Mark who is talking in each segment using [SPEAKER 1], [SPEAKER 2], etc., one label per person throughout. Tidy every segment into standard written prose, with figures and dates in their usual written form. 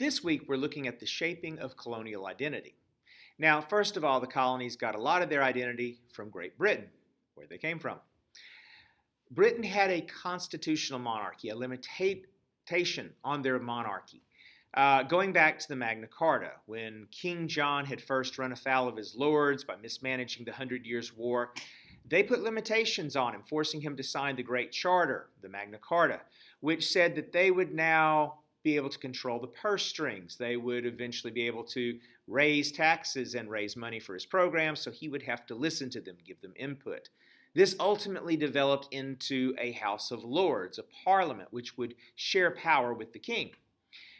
[SPEAKER 1] This week, we're looking at the shaping of colonial identity. Now, first of all, the colonies got a lot of their identity from Great Britain, where they came from. Britain had a constitutional monarchy, a limitation on their monarchy. Going back to the Magna Carta, when King John had first run afoul of his lords by mismanaging the 100 Years' War, they put limitations on him, forcing him to sign the Great Charter, the Magna Carta, which said that they would now be able to control the purse strings. They would eventually be able to raise taxes and raise money for his program, so he would have to listen to them, give them input. This ultimately developed into a House of Lords, a parliament, which would share power with the king.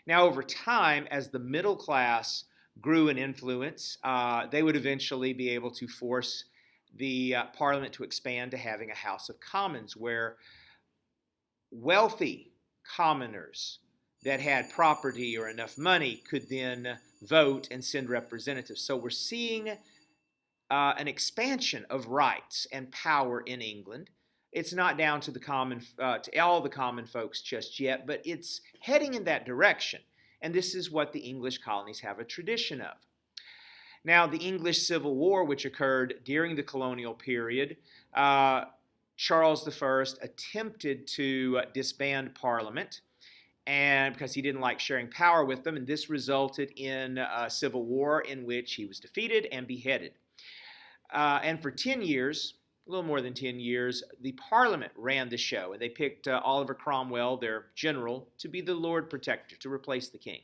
[SPEAKER 1] Now, over time, as the middle class grew in influence, they would eventually be able to force the parliament to expand to having a House of Commons, where wealthy commoners that had property or enough money could then vote and send representatives. So we're seeing an expansion of rights and power in England. It's not down to to all the common folks just yet, but it's heading in that direction. And this is what the English colonies have a tradition of. Now, the English Civil War, which occurred during the colonial period, Charles I attempted to disband Parliament, and because he didn't like sharing power with them, and this resulted in a civil war in which he was defeated and beheaded. And for 10 years, a little more than 10 years, the Parliament ran the show, and they picked Oliver Cromwell, their general, to be the Lord Protector, to replace the king.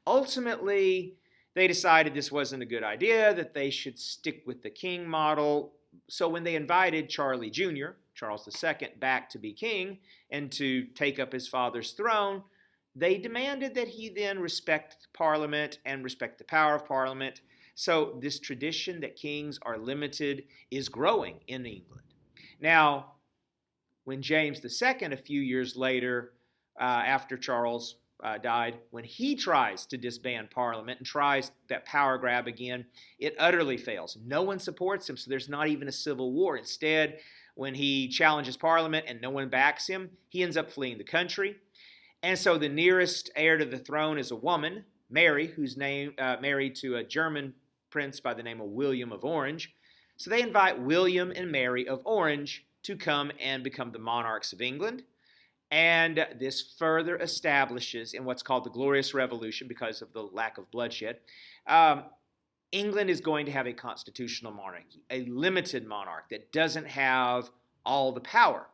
[SPEAKER 1] Ultimately, they decided this wasn't a good idea, that they should stick with the king model. So when they invited Charlie Jr., Charles II, back to be king and to take up his father's throne, they demanded that he then respect Parliament and respect the power of Parliament. So this tradition that kings are limited is growing in England. Now, when James II, a few years later, after Charles died, when he tries to disband Parliament and tries that power grab again, it utterly fails. No one supports him, so there's not even a civil war. Instead, when he challenges Parliament and no one backs him, he ends up fleeing the country. And so the nearest heir to the throne is a woman, Mary, who's married to a German prince by the name of William of Orange. So they invite William and Mary of Orange to come and become the monarchs of England. And this further establishes, in what's called the Glorious Revolution, because of the lack of bloodshed, England is going to have a constitutional monarchy, a limited monarch that doesn't have all the power.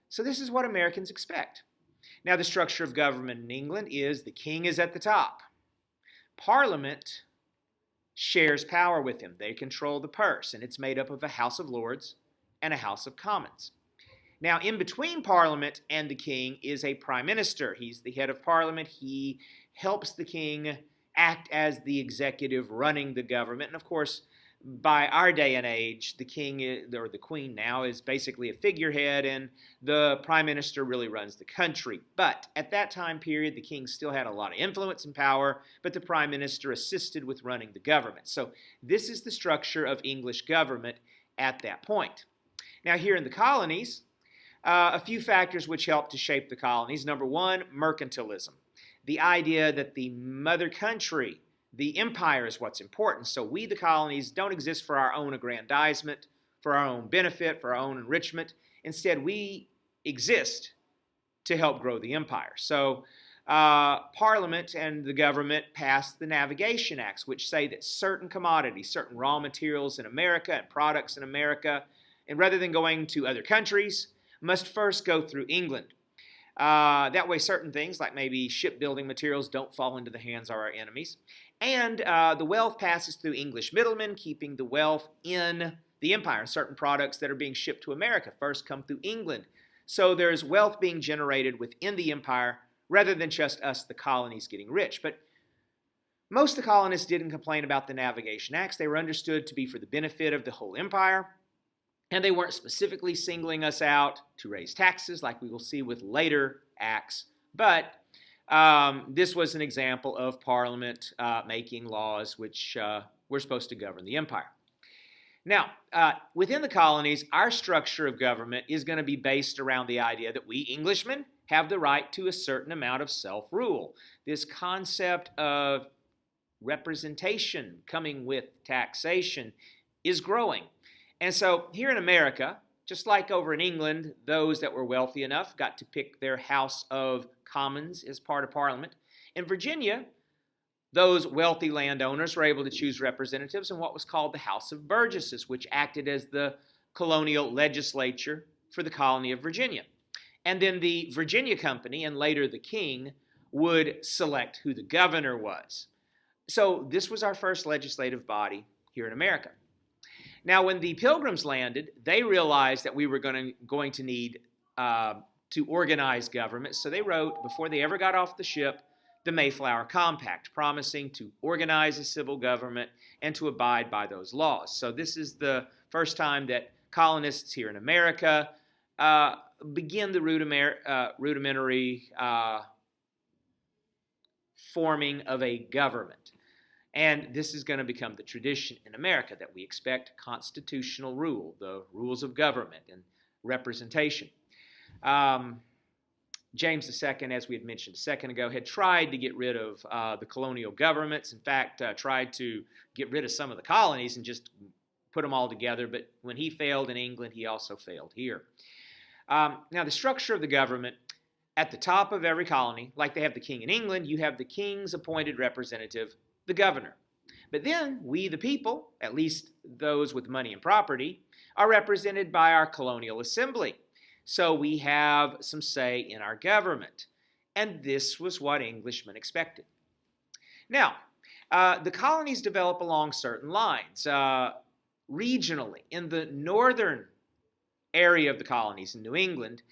[SPEAKER 1] So this is what Americans expect. Now, the structure of government in England is the king is at the top. Parliament shares power with him. They control the purse, and it's made up of a House of Lords and a House of Commons. Now, in between Parliament and the king is a prime minister. He's the head of Parliament. He helps the king act as the executive running the government. And of course, by our day and age, the king, or the queen now, is basically a figurehead, and the prime minister really runs the country. But at that time period, the king still had a lot of influence and power, but the prime minister assisted with running the government. So this is the structure of English government at that point. Now, here in the colonies, a few factors which help to shape the colonies. Number one, mercantilism. The idea that the mother country, the empire, is what's important. So we, the colonies, don't exist for our own aggrandizement, for our own benefit, for our own enrichment. Instead, we exist to help grow the empire. So Parliament and the government passed the Navigation Acts, which say that certain commodities, certain raw materials in America and products in America, and rather than going to other countries, must first go through England. That way certain things like maybe shipbuilding materials don't fall into the hands of our enemies. And the wealth passes through English middlemen, keeping the wealth in the empire. Certain products that are being shipped to America first come through England. So there's wealth being generated within the empire rather than just us, the colonies, getting rich. But most of the colonists didn't complain about the Navigation Acts. They were understood to be for the benefit of the whole empire. And they weren't specifically singling us out to raise taxes like we will see with later acts. But this was an example of Parliament making laws which were supposed to govern the empire. Now, within the colonies, our structure of government is going to be based around the idea that we Englishmen have the right to a certain amount of self-rule. This concept of representation coming with taxation is growing. And so here in America, just like over in England, those that were wealthy enough got to pick their House of Commons as part of Parliament. In Virginia, those wealthy landowners were able to choose representatives in what was called the House of Burgesses, which acted as the colonial legislature for the colony of Virginia. And then the Virginia Company, and later the king, would select who the governor was. So this was our first legislative body here in America. Now, when the Pilgrims landed, they realized that we were going to need to organize government. So they wrote, before they ever got off the ship, the Mayflower Compact, promising to organize a civil government and to abide by those laws. So this is the first time that colonists here in America begin the rudimentary forming of a government. And this is going to become the tradition in America, that we expect constitutional rule, the rules of government and representation. James II, as we had mentioned a second ago, had tried to get rid of the colonial governments. In fact, tried to get rid of some of the colonies and just put them all together. But when he failed in England, he also failed here. Now, the structure of the government, at the top of every colony, like they have the king in England, you have the king's appointed representative, the governor. But then we, the people, at least those with money and property, are represented by our colonial assembly. So we have some say in our government. And this was what Englishmen expected. Now, the colonies develop along certain lines. Regionally, in the northern area of the colonies in New England,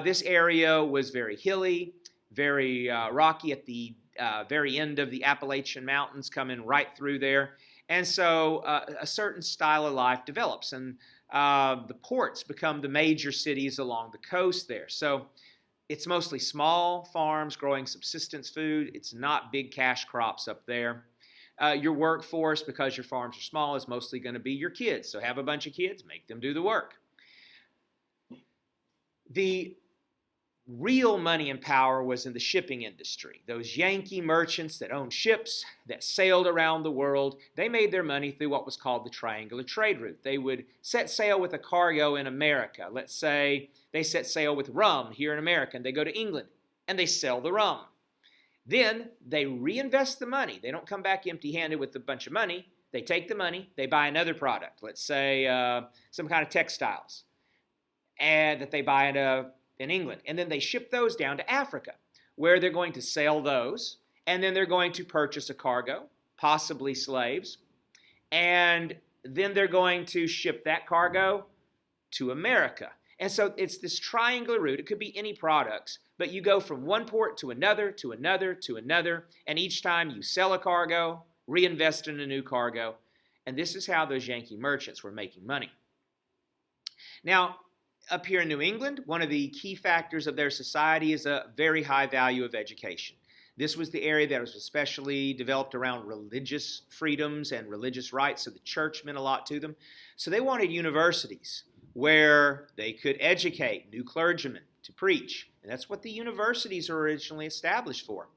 [SPEAKER 1] this area was very hilly, very rocky at the very end of the Appalachian Mountains, coming right through there. And so a certain style of life develops, and the ports become the major cities along the coast there. So it's mostly small farms growing subsistence food. It's not big cash crops up there. Your workforce, because your farms are small, is mostly going to be your kids. So have a bunch of kids, make them do the work. The real money and power was in the shipping industry. Those Yankee merchants that owned ships that sailed around the world, they made their money through what was called the triangular trade route. They would set sail with a cargo in America. Let's say they set sail with rum here in America, and they go to England, and they sell the rum. Then they reinvest the money. They don't come back empty-handed with a bunch of money. They take the money, they buy another product, let's say some kind of textiles, and that they buy in England. And then they ship those down to Africa, where they're going to sell those, and then they're going to purchase a cargo, possibly slaves, and then they're going to ship that cargo to America. And so it's this triangular route. It could be any products, but you go from one port to another, to another, to another, and each time you sell a cargo, reinvest in a new cargo, and this is how those Yankee merchants were making money. Now, up here in New England, one of the key factors of their society is a very high value of education. This was the area that was especially developed around religious freedoms and religious rights, so the church meant a lot to them. So they wanted universities where they could educate new clergymen to preach, and that's what the universities were originally established for.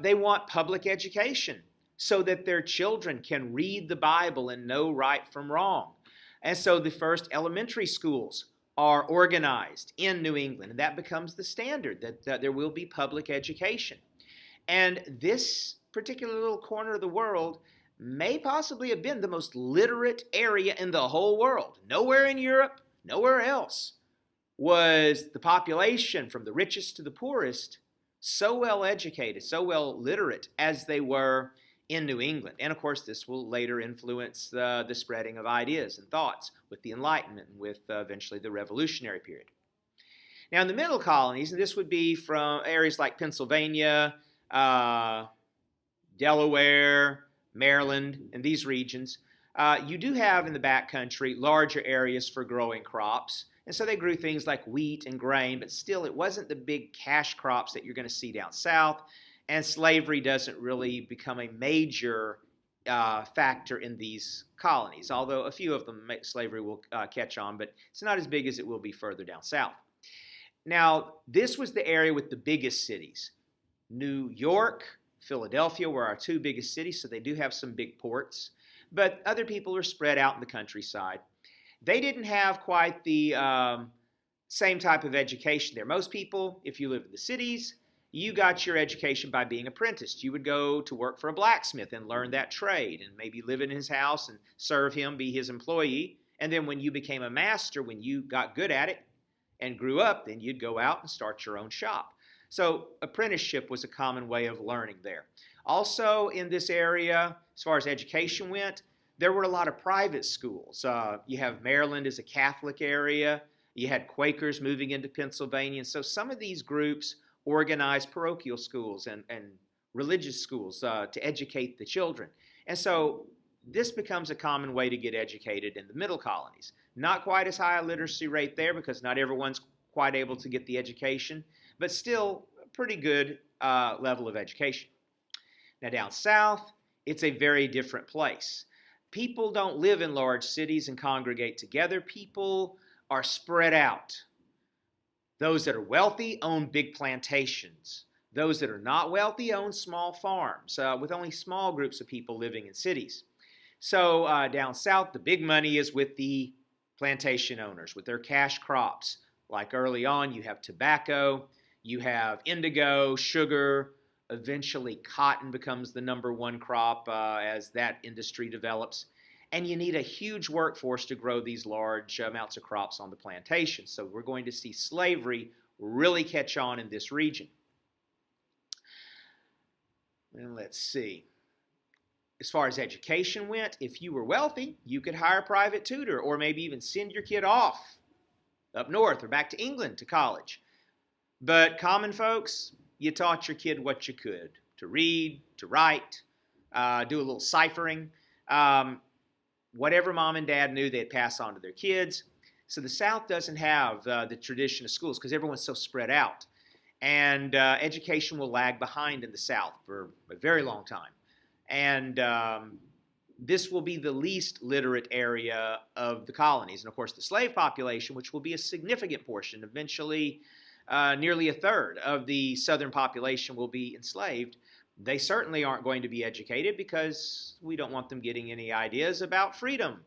[SPEAKER 1] They want public education so that their children can read the Bible and know right from wrong. And so the first elementary schools are organized in New England, and that becomes the standard, that there will be public education. And this particular little corner of the world may possibly have been the most literate area in the whole world. Nowhere in Europe, nowhere else was the population, from the richest to the poorest, so well educated, so well literate as they were in New England. And of course, this will later influence the spreading of ideas and thoughts with the Enlightenment and with eventually the Revolutionary period. Now, in the middle colonies, and this would be from areas like Pennsylvania, Delaware, Maryland, and these regions, you do have in the backcountry larger areas for growing crops. And so they grew things like wheat and grain, but still it wasn't the big cash crops that you're going to see down south. And slavery doesn't really become a major factor in these colonies, although a few of them slavery will catch on, but it's not as big as it will be further down south. Now, this was the area with the biggest cities. New York, Philadelphia were our two biggest cities, so they do have some big ports, but other people are spread out in the countryside. They didn't have quite the same type of education there. Most people, if you live in the cities, you got your education by being apprenticed. You would go to work for a blacksmith and learn that trade and maybe live in his house and serve him, be his employee. And then when you became a master, when you got good at it and grew up, then you'd go out and start your own shop. So apprenticeship was a common way of learning there. Also in this area, as far as education went, there were a lot of private schools. You have Maryland as a Catholic area. You had Quakers moving into Pennsylvania. And so some of these groups organized parochial schools and religious schools to educate the children. And so this becomes a common way to get educated in the middle colonies. Not quite as high a literacy rate there because not everyone's quite able to get the education, but still a pretty good level of education. Now down south, it's a very different place. People don't live in large cities and congregate together. People are spread out. Those that are wealthy own big plantations. Those that are not wealthy own small farms with only small groups of people living in cities. So down south, the big money is with the plantation owners, with their cash crops. Like early on, you have tobacco, you have indigo, sugar. Eventually, cotton becomes the #1 crop as that industry develops. And you need a huge workforce to grow these large amounts of crops on the plantation. So we're going to see slavery really catch on in this region. And let's see. As far as education went, if you were wealthy, you could hire a private tutor or maybe even send your kid off up north or back to England to college. But common folks, you taught your kid what you could, to read, to write, do a little ciphering. Whatever mom and dad knew, they'd pass on to their kids. So the South doesn't have the tradition of schools because everyone's so spread out. And education will lag behind in the South for a very long time. And this will be the least literate area of the colonies. And of course, the slave population, which will be a significant portion, eventually nearly a third of the Southern population will be enslaved. They certainly aren't going to be educated because we don't want them getting any ideas about freedom.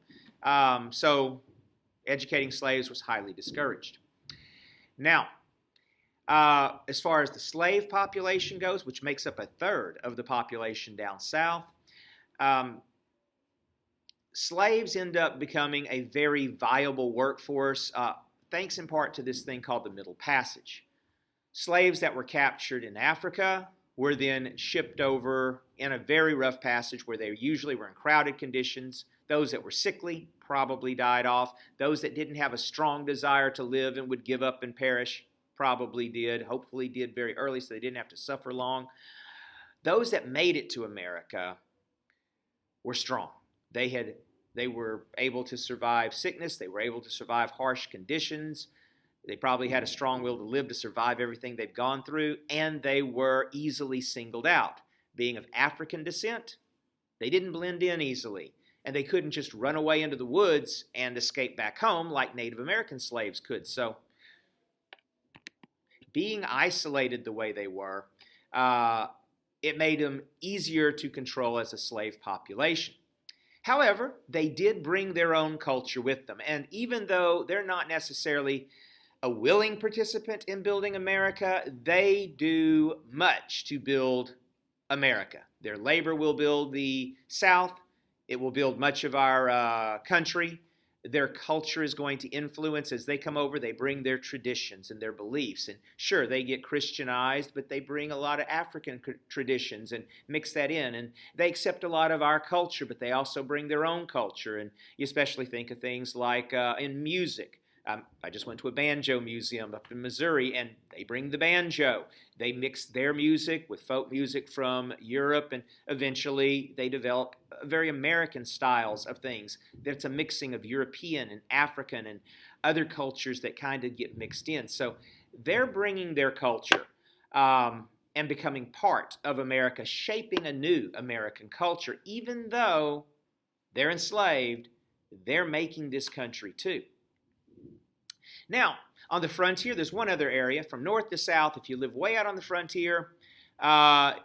[SPEAKER 1] So educating slaves was highly discouraged. Now, as far as the slave population goes, which makes up a third of the population down south, slaves end up becoming a very viable workforce, thanks in part to this thing called the Middle Passage. Slaves that were captured in Africa were then shipped over in a very rough passage where they usually were in crowded conditions. Those that were sickly probably died off. Those that didn't have a strong desire to live and would give up and perish probably did, hopefully did very early so they didn't have to suffer long. Those that made it to America were strong. They were able to survive sickness. They were able to survive harsh conditions. They probably had a strong will to live to survive everything they've gone through, and they were easily singled out. Being of African descent, they didn't blend in easily, and they couldn't just run away into the woods and escape back home like Native American slaves could. So being isolated the way they were, it made them easier to control as a slave population. However, they did bring their own culture with them, and even though they're not necessarily a willing participant in building America, they do much to build America. Their labor will build the South. It will build much of our country. Their culture is going to influence. As they come over, they bring their traditions and their beliefs. And sure, they get Christianized, but they bring a lot of African traditions and mix that in. And they accept a lot of our culture, but they also bring their own culture. And you especially think of things like in music. I just went to a banjo museum up in Missouri, and they bring the banjo. They mix their music with folk music from Europe, and eventually they develop very American styles of things. That's a mixing of European and African and other cultures that kind of get mixed in. So they're bringing their culture. and becoming part of America, shaping a new American culture. Even though they're enslaved, they're making this country too. Now, on the frontier, there's one other area from north to south. If you live way out on the frontier,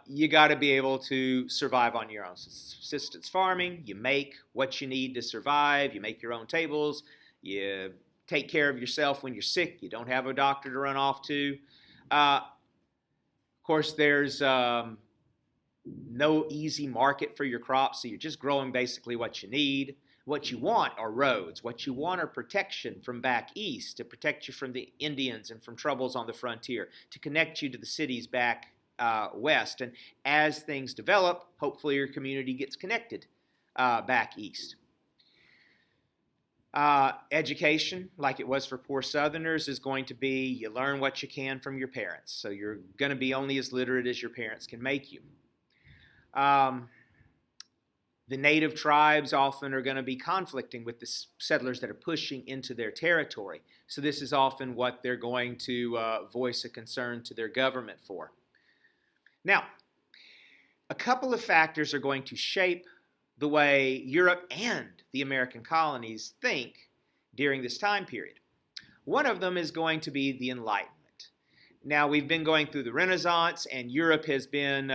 [SPEAKER 1] you got to be able to survive on your own. Subsistence farming, you make what you need to survive. You make your own tables. You take care of yourself when you're sick. You don't have a doctor to run off to. Of course, there's no easy market for your crops, so you're just growing basically what you need. What you want are roads. What you want are protection from back east, to protect you from the Indians and from troubles on the frontier, to connect you to the cities back west. And as things develop, hopefully your community gets connected back east. Education, like it was for poor Southerners, is going to be you learn what you can from your parents. So you're going to be only as literate as your parents can make you. The native tribes often are going to be conflicting with the settlers that are pushing into their territory. So this is often what they're going to voice a concern to their government for. Now, a couple of factors are going to shape the way Europe and the American colonies think during this time period. One of them is going to be the Enlightenment. Now, we've been going through the Renaissance, and Europe has been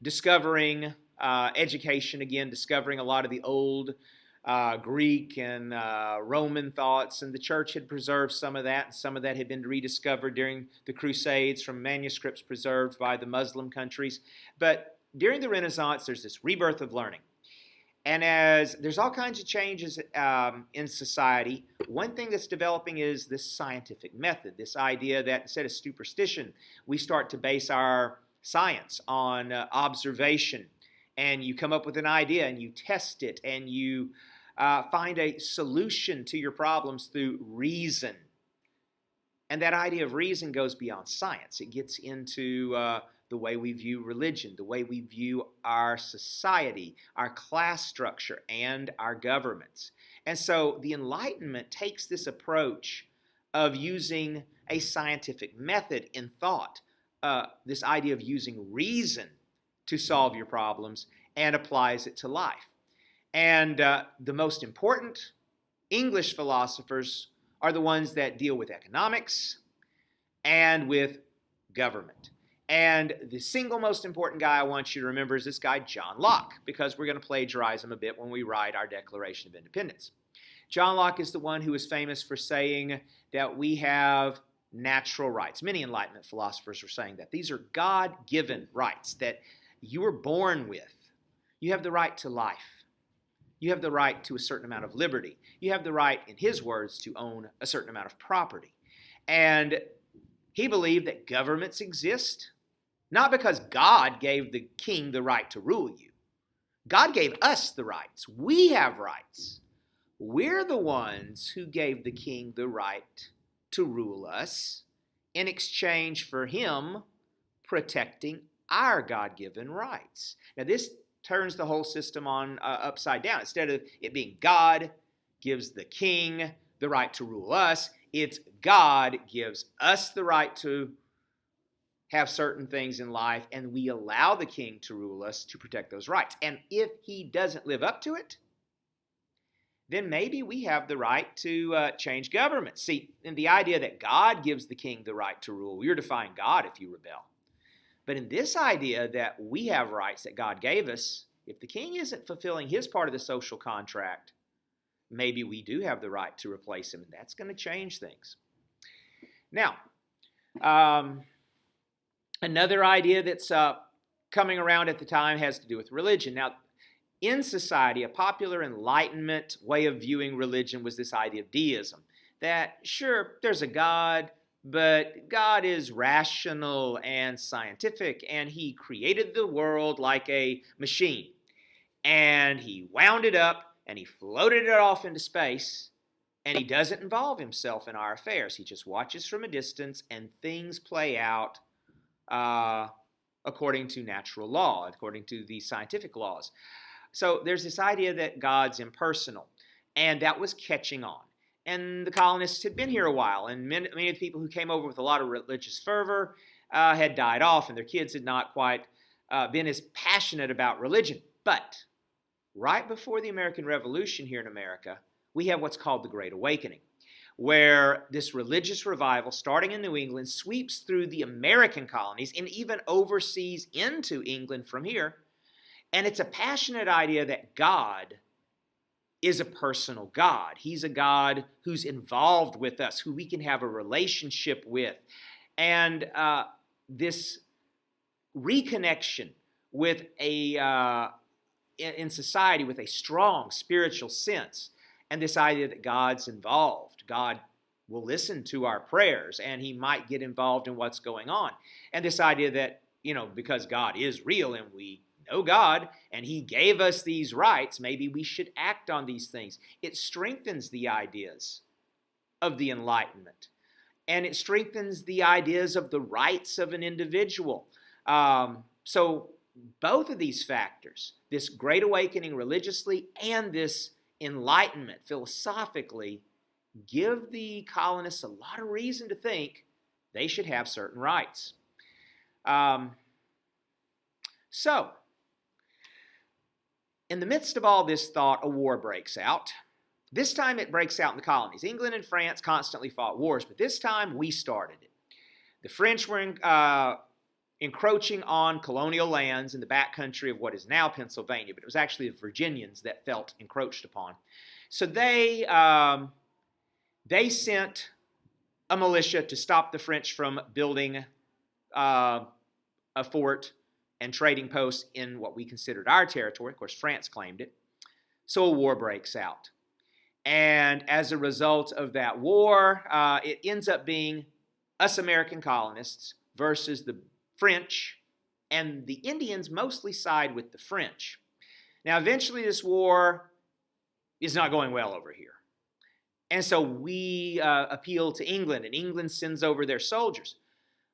[SPEAKER 1] discovering education again, discovering a lot of the old Greek and Roman thoughts, and the church had preserved some of that, and some of that had been rediscovered during the Crusades from manuscripts preserved by the Muslim countries. But during the Renaissance, there's this rebirth of learning. And as there's all kinds of changes in society, one thing that's developing is this scientific method, this idea that instead of superstition, we start to base our science on observation. And you come up with an idea and you test it and you find a solution to your problems through reason. And that idea of reason goes beyond science. It gets into the way we view religion, the way we view our society, our class structure, and our governments. And so the Enlightenment takes this approach of using a scientific method in thought, this idea of using reason to solve your problems, and applies it to life. And the most important English philosophers are the ones that deal with economics and with government. And the single most important guy I want you to remember is this guy, John Locke, because we're going to plagiarize him a bit when we write our Declaration of Independence. John Locke is the one who is famous for saying that we have natural rights. Many Enlightenment philosophers are saying that. These are God-given rights that you were born with. You have the right to life. You have the right to a certain amount of liberty. You have the right, in his words, to own a certain amount of property. And he believed that governments exist not because God gave the king the right to rule you. God gave us the rights. We have rights. We're the ones who gave the king the right to rule us in exchange for him protecting our God-given rights. Now, this turns the whole system on upside down. Instead of it being God gives the king the right to rule us, it's God gives us the right to have certain things in life, and we allow the king to rule us to protect those rights. And if he doesn't live up to it, then maybe we have the right to change government. See, in the idea that God gives the king the right to rule, you're defying God if you rebel. But in this idea that we have rights that God gave us, if the king isn't fulfilling his part of the social contract, maybe we do have the right to replace him, and that's going to change things. Now, another idea that's coming around at the time has to do with religion. Now, in society, a popular Enlightenment way of viewing religion was this idea of deism. That, sure, there's a God, but God is rational and scientific, and he created the world like a machine. And he wound it up, and he floated it off into space, and he doesn't involve himself in our affairs. He just watches from a distance, and things play out according to natural law, according to the scientific laws. So there's this idea that God's impersonal, and that was catching on. and the colonists had been here a while, and many of the people who came over with a lot of religious fervor had died off, and their kids had not quite been as passionate about religion. But right before the American Revolution here in America, we have what's called the Great Awakening, where this religious revival, starting in New England, sweeps through the American colonies and even overseas into England from here. And it's a passionate idea that God is a personal God. He's a God who's involved with us, who we can have a relationship with. And this reconnection with in society with a strong spiritual sense, and this idea that God's involved. God will listen to our prayers, and he might get involved in what's going on. And this idea that, because God is real and we know God and he gave us these rights, maybe we should act on these things. It strengthens the ideas of the Enlightenment, and it strengthens the ideas of the rights of an individual. So both of these factors, this Great Awakening religiously and this Enlightenment philosophically, give the colonists a lot of reason to think they should have certain rights. So, in the midst of all this thought, a war breaks out. This time it breaks out in the colonies. England and France constantly fought wars, but this time we started it. The French were encroaching on colonial lands in the backcountry of what is now Pennsylvania, but it was actually the Virginians that felt encroached upon. So they sent a militia to stop the French from building a fort and trading posts in what we considered our territory. Of course, France claimed it. So a war breaks out. And as a result of that war, it ends up being us American colonists versus the French, and the Indians mostly side with the French. Now, eventually this war is not going well over here. And so we appeal to England, and England sends over their soldiers.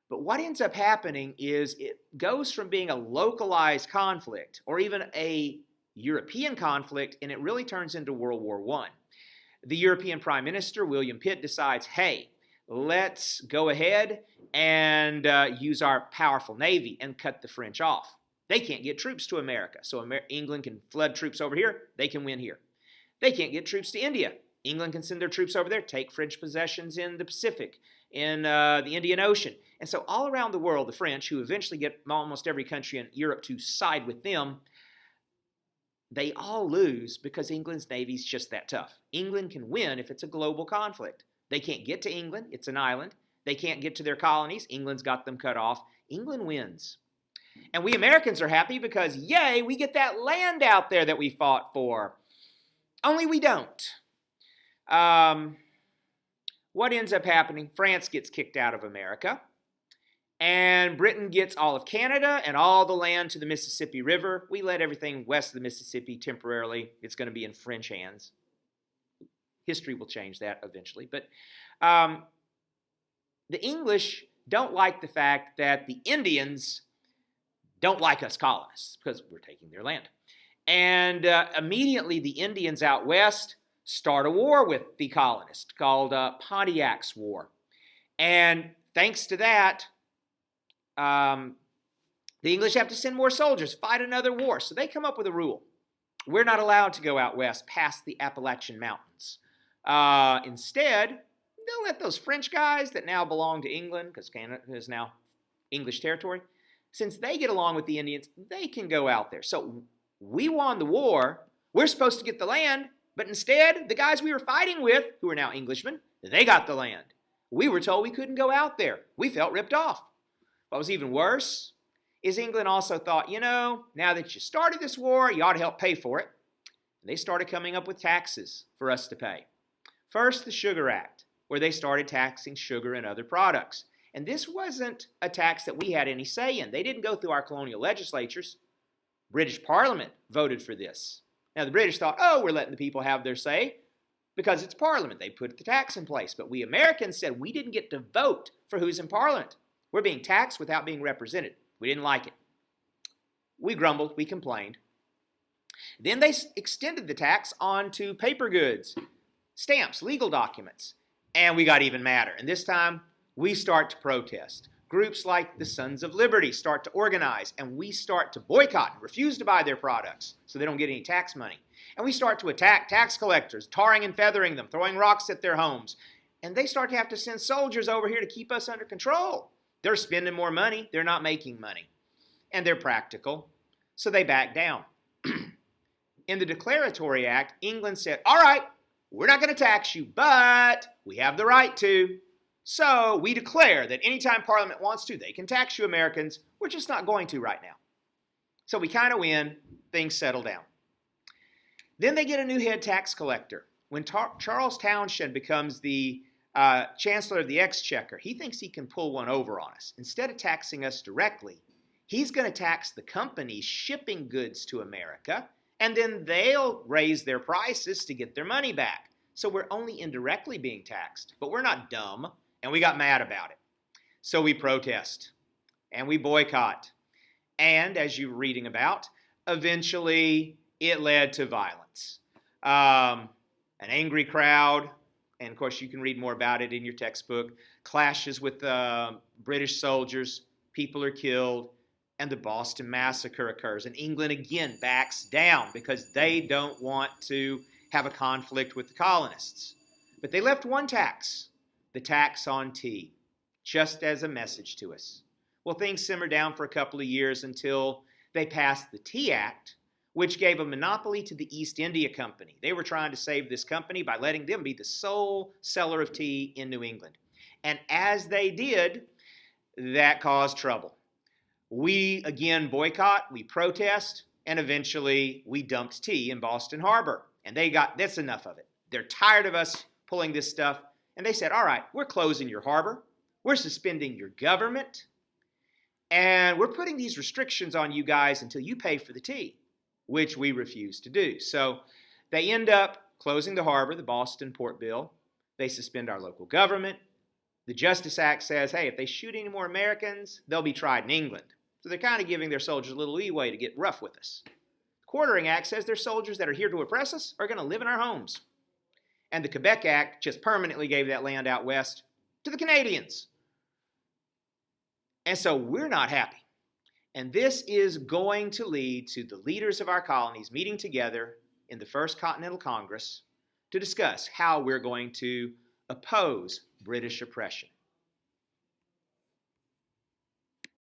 [SPEAKER 1] But what ends up happening is it goes from being a localized conflict or even a European conflict, and it really turns into World War I. The European Prime Minister, William Pitt, decides, hey, let's go ahead and use our powerful navy and cut the French off. They can't get troops to America, so England can flood troops over here. They can win here. They can't get troops to India. England can send their troops over there, take French possessions in the Pacific, in the Indian Ocean. And so all around the world, the French, who eventually get almost every country in Europe to side with them, they all lose because England's navy is just that tough. England can win if it's a global conflict. They can't get to England. It's an island. They can't get to their colonies. England's got them cut off. England wins. And we Americans are happy because, yay, we get that land out there that we fought for. Only we don't. What ends up happening? France gets kicked out of America. And Britain gets all of Canada and all the land to the Mississippi River. We let everything west of the Mississippi temporarily. It's going to be in French hands. History will change that eventually. But the English don't like the fact that the Indians don't like us colonists because we're taking their land. And immediately the Indians out west start a war with the colonists called Pontiac's War. And thanks to that, the English have to send more soldiers, fight another war. So they come up with a rule. We're not allowed to go out west past the Appalachian Mountains. Instead, they'll let those French guys that now belong to England, because Canada is now English territory, since they get along with the Indians, they can go out there. So we won the war. We're supposed to get the land, but instead, the guys we were fighting with, who are now Englishmen, they got the land. We were told we couldn't go out there. We felt ripped off. What was even worse is England also thought, now that you started this war, you ought to help pay for it. And they started coming up with taxes for us to pay. First, the Sugar Act, where they started taxing sugar and other products. And this wasn't a tax that we had any say in. They didn't go through our colonial legislatures. British Parliament voted for this. Now, the British thought, we're letting the people have their say because it's Parliament. They put the tax in place. But we Americans said we didn't get to vote for who's in Parliament. We're being taxed without being represented. We didn't like it. We grumbled. We complained. Then they extended the tax on to paper goods. stamps, legal documents. And we got even madder. And this time, we start to protest. Groups like the Sons of Liberty start to organize, and we start to boycott and refuse to buy their products so they don't get any tax money. And we start to attack tax collectors, tarring and feathering them, throwing rocks at their homes. And they start to have to send soldiers over here to keep us under control. They're spending more money. They're not making money. And they're practical, so they back down. In the Declaratory Act, England said, all right, we're not going to tax you, but we have the right to. So we declare that anytime Parliament wants to, they can tax you Americans. We're just not going to right now. So we kind of win. Things settle down. Then they get a new head tax collector. When Charles Townshend becomes the Chancellor of the Exchequer, he thinks he can pull one over on us. Instead of taxing us directly, he's going to tax the companies shipping goods to America, and then they'll raise their prices to get their money back. So we're only indirectly being taxed, but we're not dumb, and we got mad about it. So we protest, and we boycott. And, as you're reading about, eventually it led to violence. An angry crowd, and of course you can read more about it in your textbook, clashes with British soldiers, people are killed, and the Boston Massacre occurs. And England again backs down because they don't want to have a conflict with the colonists. But they left one tax, the tax on tea, just as a message to us. Well, things simmered down for a couple of years until they passed the Tea Act, which gave a monopoly to the East India Company. They were trying to save this company by letting them be the sole seller of tea in New England. And as they did, that caused trouble. We again boycott, we protest, and eventually we dumped tea in Boston Harbor. And they got, that's enough of it. They're tired of us pulling this stuff. And they said, all right, we're closing your harbor. We're suspending your government. And we're putting these restrictions on you guys until you pay for the tea, which we refuse to do. So they end up closing the harbor, the Boston Port Bill. They suspend our local government. The Justice Act says, hey, if they shoot any more Americans, they'll be tried in England. So they're kind of giving their soldiers a little leeway to get rough with us. The Quartering Act says their soldiers that are here to oppress us are going to live in our homes. And the Quebec Act just permanently gave that land out west to the Canadians. And so we're not happy. And this is going to lead to the leaders of our colonies meeting together in the First Continental Congress to discuss how we're going to oppose British oppression.